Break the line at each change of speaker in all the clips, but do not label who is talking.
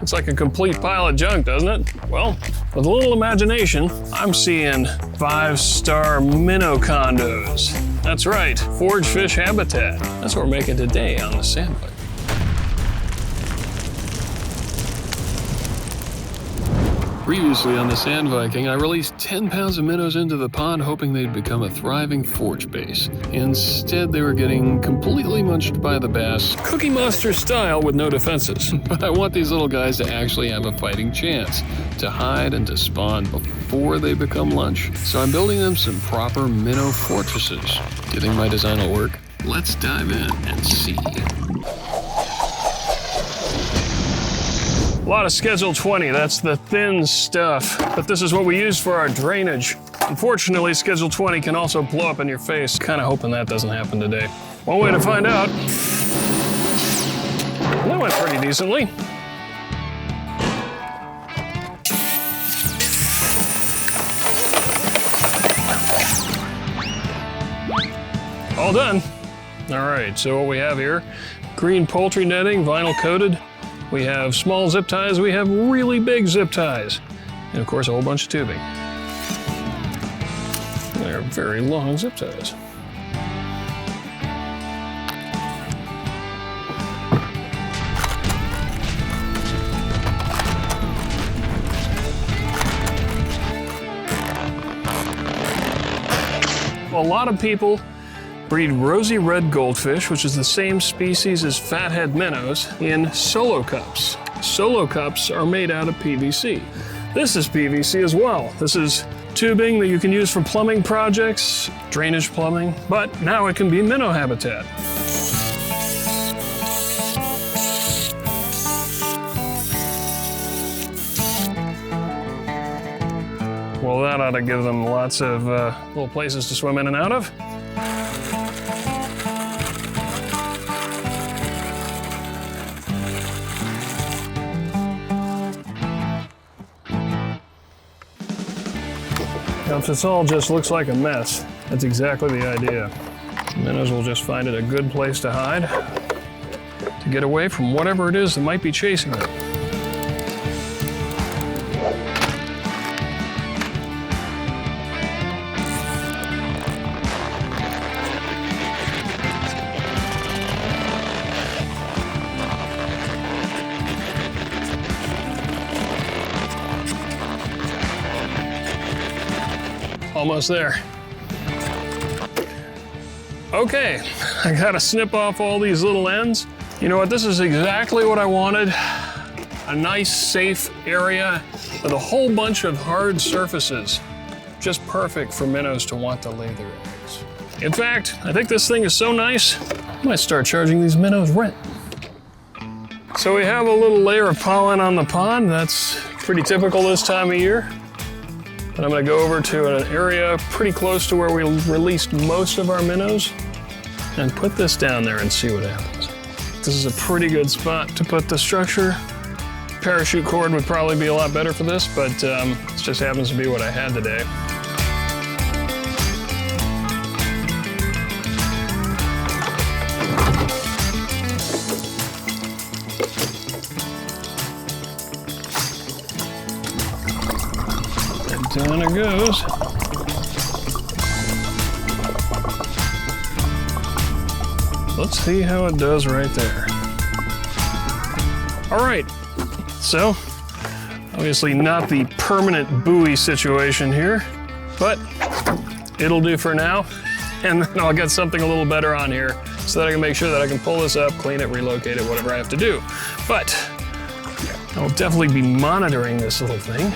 It's like a complete pile of junk, doesn't it? Well, with a little imagination, I'm seeing 5-star Minnow Condos. That's right, Forage fish habitat. That's what we're making today on the SandViking. Previously on the SandViking, I released 10 pounds of minnows into the pond hoping they'd become a thriving forage base. Instead, they were getting completely munched by the bass, Cookie Monster style with no defenses. But I want these little guys to actually have a fighting chance, to hide and to spawn before they become lunch. So I'm building them some proper minnow fortresses. Do you think my design will work? Let's dive in and see. A lot of Schedule 20, that's the thin stuff. But this is what we use for our drainage. Unfortunately, Schedule 20 can also blow up in your face. Kind of hoping that doesn't happen today. One way to find out. That went pretty decently. All done. All right, so what we have here, green poultry netting, vinyl coated. We have small zip ties, we have really big zip ties. And of course, a whole bunch of tubing. They're very long zip ties. A lot of people breed rosy red goldfish, which is the same species as fathead minnows, in solo cups. Solo cups are made out of PVC. This is PVC as well. This is tubing that you can use for plumbing projects, drainage plumbing, but now it can be minnow habitat. Well, that ought to give them lots of little places to swim in and out of. Now, if this all just looks like a mess, that's exactly the idea. Minnows will just find it a good place to hide, to get away from whatever it is that might be chasing them. Almost there. Okay, I gotta snip off all these little ends. You know what, this is exactly what I wanted. A nice, safe area with a whole bunch of hard surfaces. Just perfect for minnows to want to lay their eggs. In fact, I think this thing is so nice, I might start charging these minnows rent. So we have a little layer of pollen on the pond. That's pretty typical this time of year. But I'm gonna go over to an area pretty close to where we released most of our minnows and put this down there and see what happens. This is a pretty good spot to put the structure. Parachute cord would probably be a lot better for this, but this just happens to be what I had today. Down it goes. Let's see how it does right there. All right, so obviously not the permanent buoy situation here, but it'll do for now. And then I'll get something a little better on here so that I can make sure that I can pull this up, clean it, relocate it, whatever I have to do. But I'll definitely be monitoring this little thing,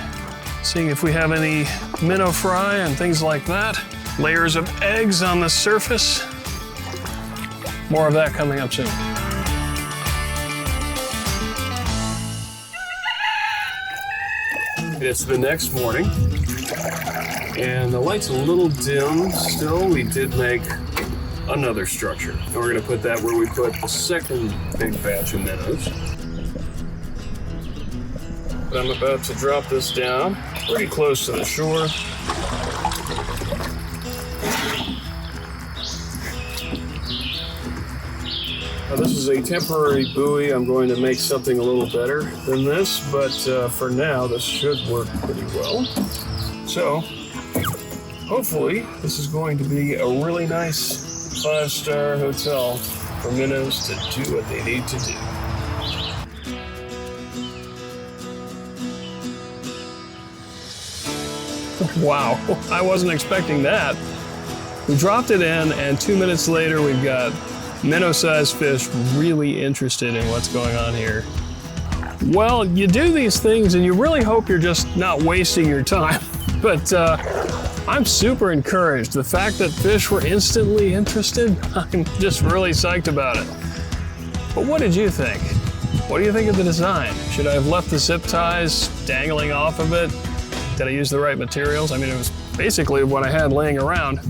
seeing if we have any minnow fry and things like that. Layers of eggs on the surface. More of that coming up soon. It's the next morning, and the light's a little dim still. We did make another structure, and we're gonna put that where we put the second big batch of minnows. I'm about to drop this down pretty close to the shore. Now, this is a temporary buoy. I'm going to make something a little better than this, but for now, this should work pretty well. So, hopefully, this is going to be a really nice 5-star hotel for minnows to do what they need to do. Wow, I wasn't expecting that. We dropped it in, and 2 minutes later, we've got minnow-sized fish really interested in what's going on here. Well, you do these things and you really hope you're just not wasting your time. But I'm super encouraged. The fact that fish were instantly interested, I'm just really psyched about it. But what did you think? What do you think of the design? Should I have left the zip ties dangling off of it? Did I use the right materials? I mean, it was basically what I had laying around.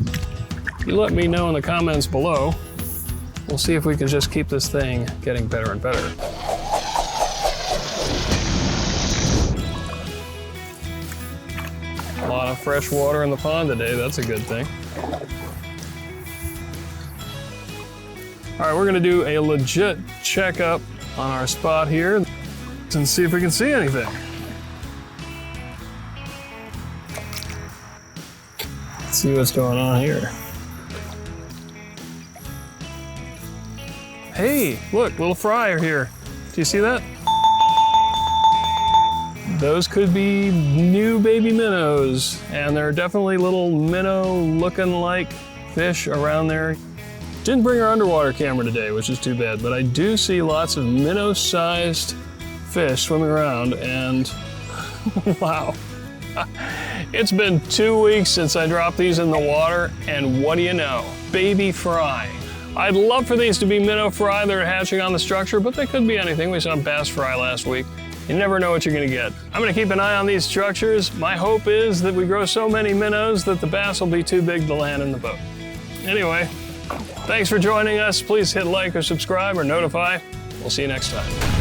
You let me know in the comments below. We'll see if we can just keep this thing getting better and better. A lot of fresh water in the pond today, that's a good thing. All right, we're gonna do a legit checkup on our spot here and see if we can see anything. Let's see what's going on here. Hey, look, little fry are here. Do you see that? Those could be new baby minnows, and there are definitely little minnow looking like fish around there. Didn't bring our underwater camera today, which is too bad, but I do see lots of minnow-sized fish swimming around, and wow. It's been 2 weeks since I dropped these in the water, and what do you know? Baby fry. I'd love for these to be minnow fry that are hatching on the structure, but they could be anything. We saw bass fry last week. You never know what you're gonna get. I'm gonna keep an eye on these structures. My hope is that we grow so many minnows that the bass will be too big to land in the boat. Anyway, thanks for joining us. Please hit like or subscribe or notify. We'll see you next time.